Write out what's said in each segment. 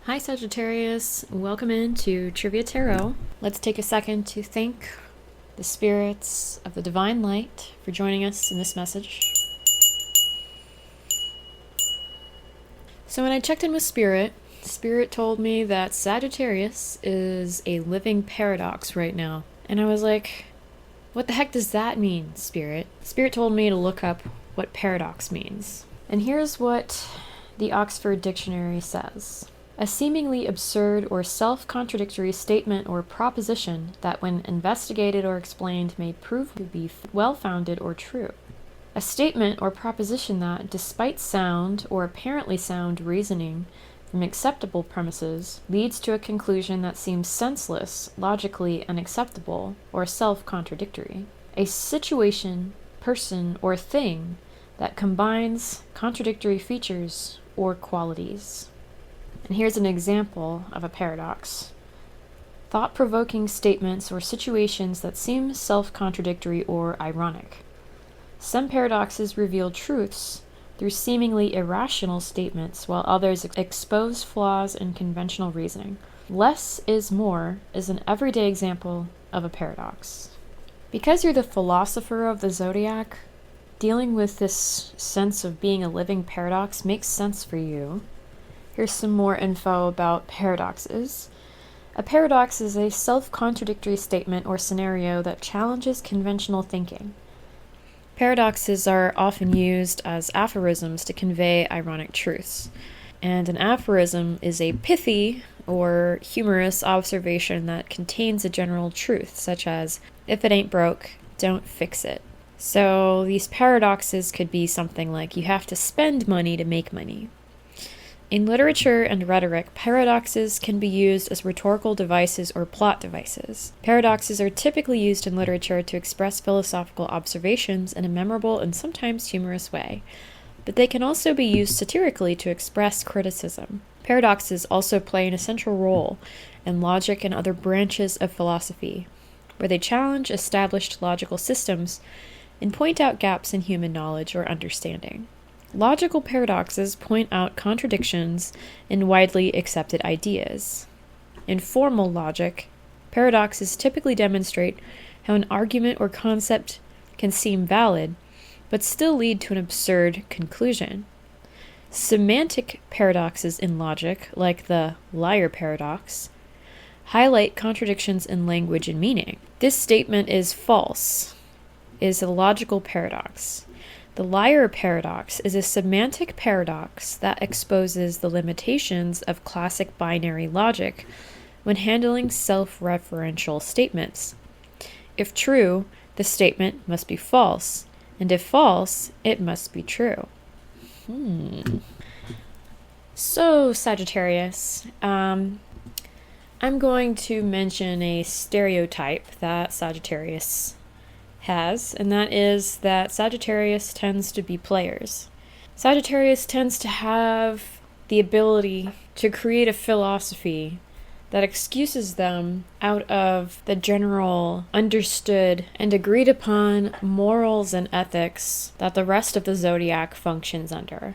Hi Sagittarius, welcome into Trivia Tarot. Let's take a second to thank the spirits of the divine light for joining us in this message. So when I checked in with Spirit told me that Sagittarius is a living paradox right now. And I was like, what the heck does that mean, Spirit? Spirit told me to look up what paradox means. And here's what the Oxford Dictionary says. A seemingly absurd or self-contradictory statement or proposition that when investigated or explained may prove to be well-founded or true. A statement or proposition that, despite sound or apparently sound reasoning from acceptable premises, leads to a conclusion that seems senseless, logically unacceptable, or self-contradictory. A situation, person, or thing that combines contradictory features or qualities. And here's an example of a paradox. Thought-provoking statements or situations that seem self-contradictory or ironic. Some paradoxes reveal truths through seemingly irrational statements, while others expose flaws in conventional reasoning. Less is more is an everyday example of a paradox. Because you're the philosopher of the zodiac, dealing with this sense of being a living paradox makes sense for you. Here's some more info about paradoxes. A paradox is a self-contradictory statement or scenario that challenges conventional thinking. Paradoxes are often used as aphorisms to convey ironic truths. And an aphorism is a pithy or humorous observation that contains a general truth, such as, if it ain't broke, don't fix it. So these paradoxes could be something like, you have to spend money to make money. In literature and rhetoric, paradoxes can be used as rhetorical devices or plot devices. Paradoxes are typically used in literature to express philosophical observations in a memorable and sometimes humorous way, but they can also be used satirically to express criticism. Paradoxes also play an essential role in logic and other branches of philosophy, where they challenge established logical systems and point out gaps in human knowledge or understanding. Logical paradoxes point out contradictions in widely accepted ideas. In formal logic, paradoxes typically demonstrate how an argument or concept can seem valid, but still lead to an absurd conclusion. Semantic paradoxes in logic, like the liar paradox, highlight contradictions in language and meaning. This statement is false, is a logical paradox. The liar paradox is a semantic paradox that exposes the limitations of classic binary logic when handling self-referential statements. If true, the statement must be false, and if false, it must be true. So, Sagittarius, I'm going to mention a stereotype that Sagittarius has, and that is that Sagittarius tends to be players. Sagittarius tends to have the ability to create a philosophy that excuses them out of the general understood and agreed upon morals and ethics that the rest of the zodiac functions under.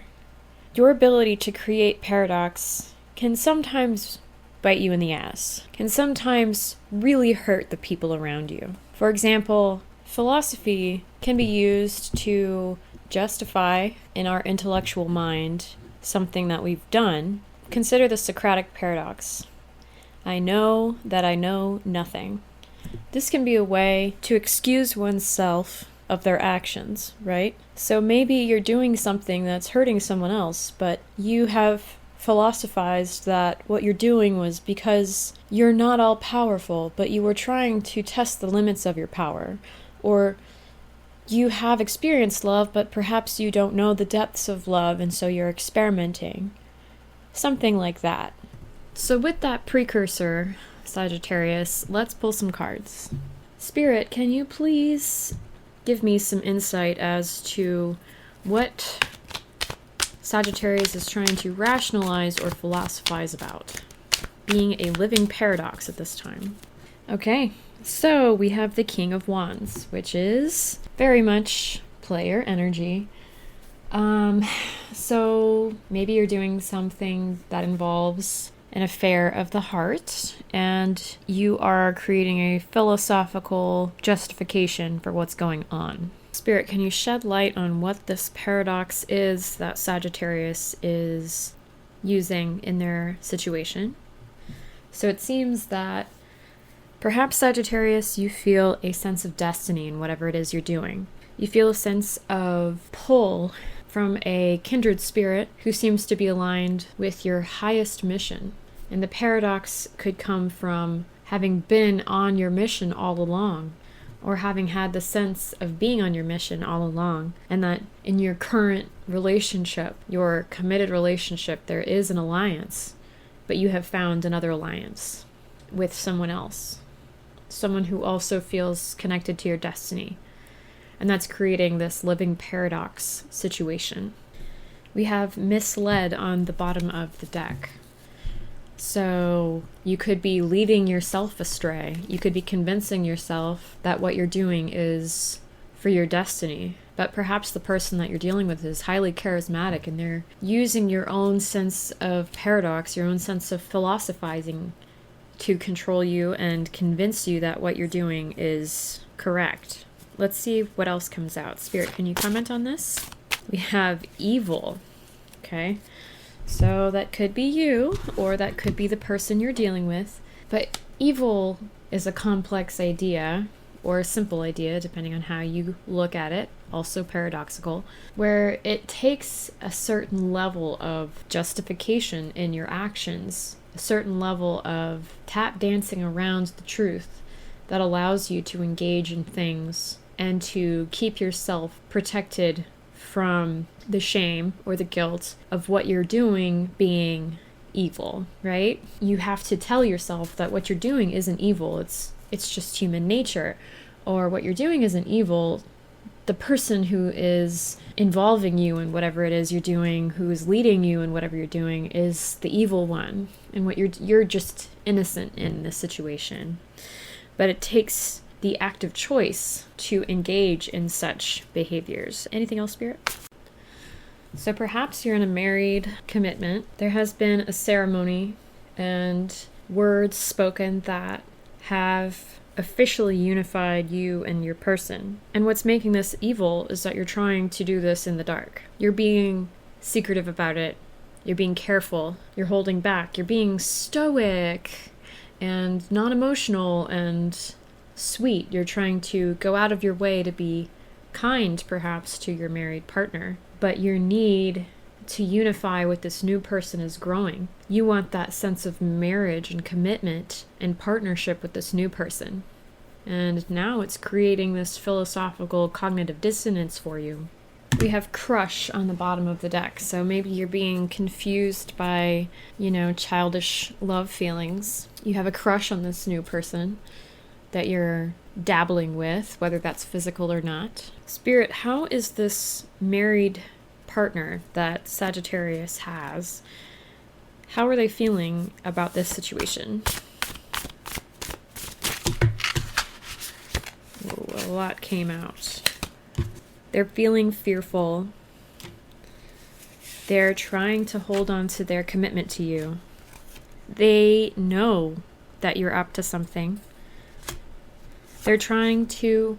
Your ability to create paradox can sometimes bite you in the ass, can sometimes really hurt the people around you. For example, philosophy can be used to justify in our intellectual mind something that we've done. Consider the Socratic paradox. I know that I know nothing. This can be a way to excuse oneself of their actions, right? So maybe you're doing something that's hurting someone else, but you have philosophized that what you're doing was because you're not all powerful, but you were trying to test the limits of your power. Or you have experienced love, but perhaps you don't know the depths of love, and so you're experimenting. Something like that. So with that precursor, Sagittarius, let's pull some cards. Spirit, can you please give me some insight as to what Sagittarius is trying to rationalize or philosophize about, being a living paradox at this time? Okay. So we have the King of Wands, which is very much player energy. So maybe you're doing something that involves an affair of the heart, and you are creating a philosophical justification for what's going on. Spirit, can you shed light on what this paradox is that Sagittarius is using in their situation? So it seems that perhaps, Sagittarius, you feel a sense of destiny in whatever it is you're doing. You feel a sense of pull from a kindred spirit who seems to be aligned with your highest mission. And the paradox could come from having been on your mission all along, or having had the sense of being on your mission all along, and that in your current relationship, your committed relationship, there is an alliance, but you have found another alliance with someone else, someone who also feels connected to your destiny. And that's creating this living paradox situation. We have misled on the bottom of the deck. So you could be leading yourself astray. You could be convincing yourself that what you're doing is for your destiny. But perhaps the person that you're dealing with is highly charismatic, and they're using your own sense of paradox, your own sense of philosophizing to control you and convince you that what you're doing is correct. Let's see what else comes out. Spirit, can you comment on this? We have evil. Okay. So that could be you, or that could be the person you're dealing with. But evil is a complex idea, or a simple idea, depending on how you look at it, also paradoxical, where it takes a certain level of justification in your actions, a certain level of tap dancing around the truth that allows you to engage in things and to keep yourself protected from the shame or the guilt of what you're doing being evil, right? You have to tell yourself that what you're doing isn't evil, it's just human nature. Or what you're doing isn't evil, the person who is involving you in whatever it is you're doing, who is leading you in whatever you're doing, is the evil one, and what you're just innocent in this situation. But it takes the active choice to engage in such behaviors. Anything else, Spirit? So perhaps you're in a married commitment. There has been a ceremony and words spoken that have officially unified you and your person. And what's making this evil is that you're trying to do this in the dark. You're being secretive about it. You're being careful. You're holding back. You're being stoic and non-emotional and sweet. You're trying to go out of your way to be kind, perhaps, to your married partner. But your need to unify with this new person is growing. You want that sense of marriage and commitment and partnership with this new person. And now it's creating this philosophical cognitive dissonance for you. We have crush on the bottom of the deck. So maybe you're being confused by, childish love feelings. You have a crush on this new person that you're dabbling with, whether that's physical or not. Spirit, how is this married partner that Sagittarius has, how are they feeling about this situation? Whoa, a lot came out. They're feeling fearful. They're trying to hold on to their commitment to you. They know that you're up to something. They're trying to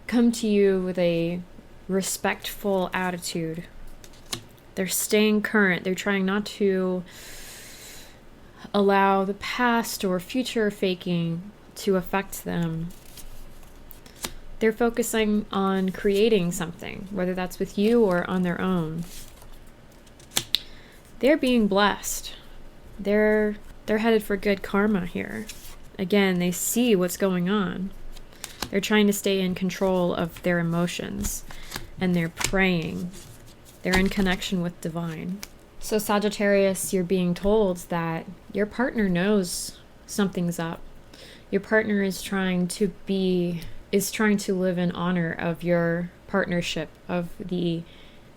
come to you with a respectful attitude. They're staying current. They're trying not to allow the past or future faking to affect them. They're focusing on creating something, whether that's with you or on their own. They're being blessed. They're headed for good karma here. Again, they see what's going on. They're trying to stay in control of their emotions, and they're praying. They're in connection with divine. So Sagittarius, you're being told that your partner knows something's up. Your partner is trying to live in honor of your partnership, of the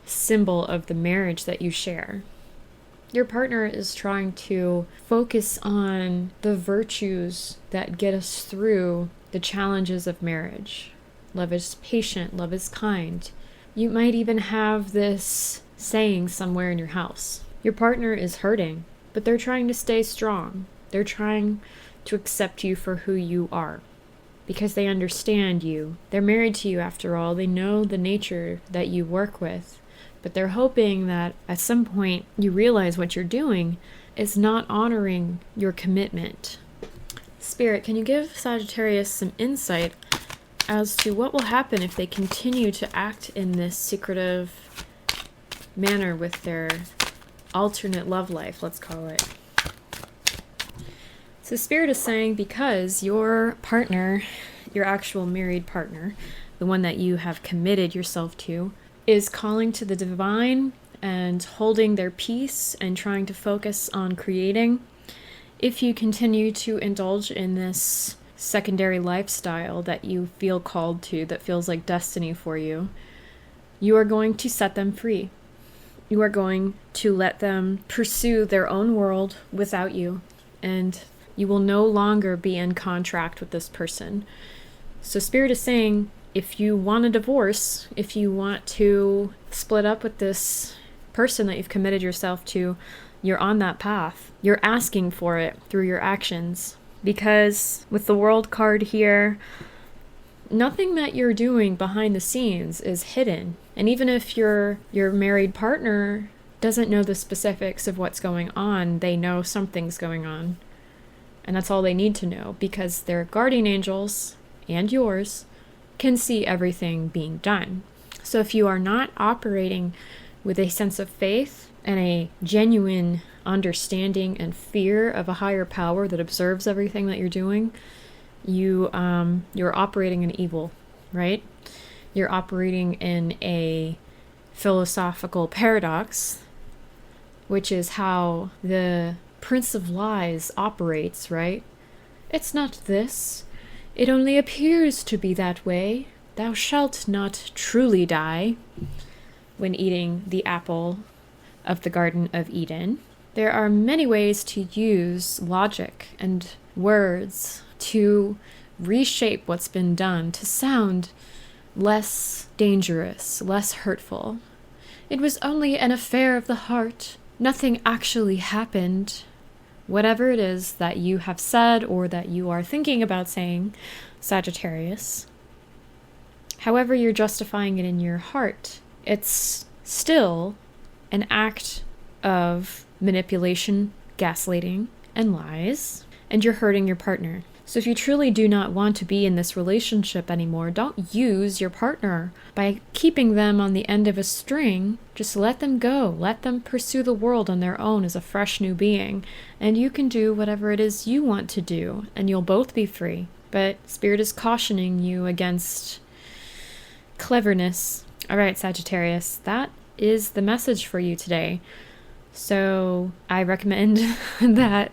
symbol of the marriage that you share. Your partner is trying to focus on the virtues that get us through the challenges of marriage. Love is patient, love is kind. You might even have this saying somewhere in your house. Your partner is hurting. but they're trying to stay strong. They're trying to accept you for who you are because they understand you. They're married to you after all. They know the nature that you work with, but they're hoping that at some point you realize what you're doing is not honoring your commitment. Spirit, can you give Sagittarius some insight as to what will happen if they continue to act in this secretive manner with their alternate love life, let's call it? So Spirit is saying because your partner, your actual married partner, the one that you have committed yourself to, is calling to the divine and holding their peace and trying to focus on creating, if you continue to indulge in this secondary lifestyle that you feel called to, that feels like destiny for you, you are going to set them free. You are going to let them pursue their own world without you, and you will no longer be in contract with this person. So Spirit is saying, if you want a divorce, if you want to split up with this person that you've committed yourself to, you're on that path. You're asking for it through your actions. Because with the World card here, nothing that you're doing behind the scenes is hidden. And even if your married partner doesn't know the specifics of what's going on, they know something's going on. And that's all they need to know, because their guardian angels and yours can see everything being done. So if you are not operating with a sense of faith and a genuine understanding and fear of a higher power that observes everything that you're doing, you're operating in evil, right? You're operating in a philosophical paradox, which is how the Prince of Lies operates, right? It's not this. It only appears to be that way. Thou shalt not truly die, when eating the apple of the Garden of Eden. There are many ways to use logic and words to reshape what's been done to sound less dangerous, less hurtful. It was only an affair of the heart. Nothing actually happened. Whatever it is that you have said or that you are thinking about saying, Sagittarius, however you're justifying it in your heart, it's still an act of manipulation, gaslighting, and lies, and you're hurting your partner. So if you truly do not want to be in this relationship anymore, don't use your partner by keeping them on the end of a string. Just let them go. Let them pursue the world on their own as a fresh new being, and you can do whatever it is you want to do, and you'll both be free. But Spirit is cautioning you against cleverness. All right, Sagittarius, that is the message for you today. So I recommend that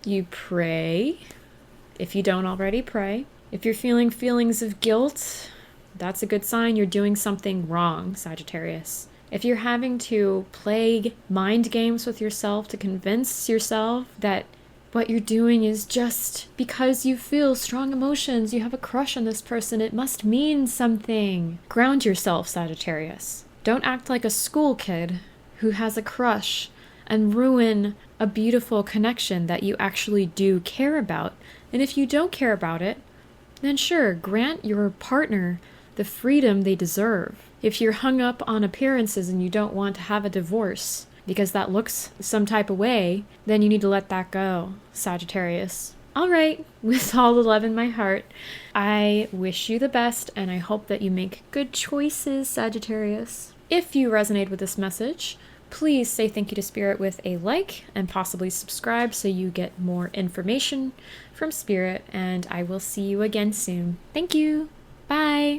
you pray. If you don't already, pray. If you're feeling feelings of guilt, that's a good sign you're doing something wrong, Sagittarius. If you're having to play mind games with yourself to convince yourself that what you're doing is just because you feel strong emotions, you have a crush on this person, it must mean something. Ground yourself, Sagittarius. Don't act like a school kid who has a crush and ruin a beautiful connection that you actually do care about. And if you don't care about it, then sure, grant your partner the freedom they deserve. If you're hung up on appearances and you don't want to have a divorce because that looks some type of way, then you need to let that go, Sagittarius. All right, with all the love in my heart, I wish you the best, and I hope that you make good choices, Sagittarius. If you resonate with this message, please say thank you to Spirit with a like and possibly subscribe so you get more information from Spirit, and I will see you again soon. Thank you. Bye.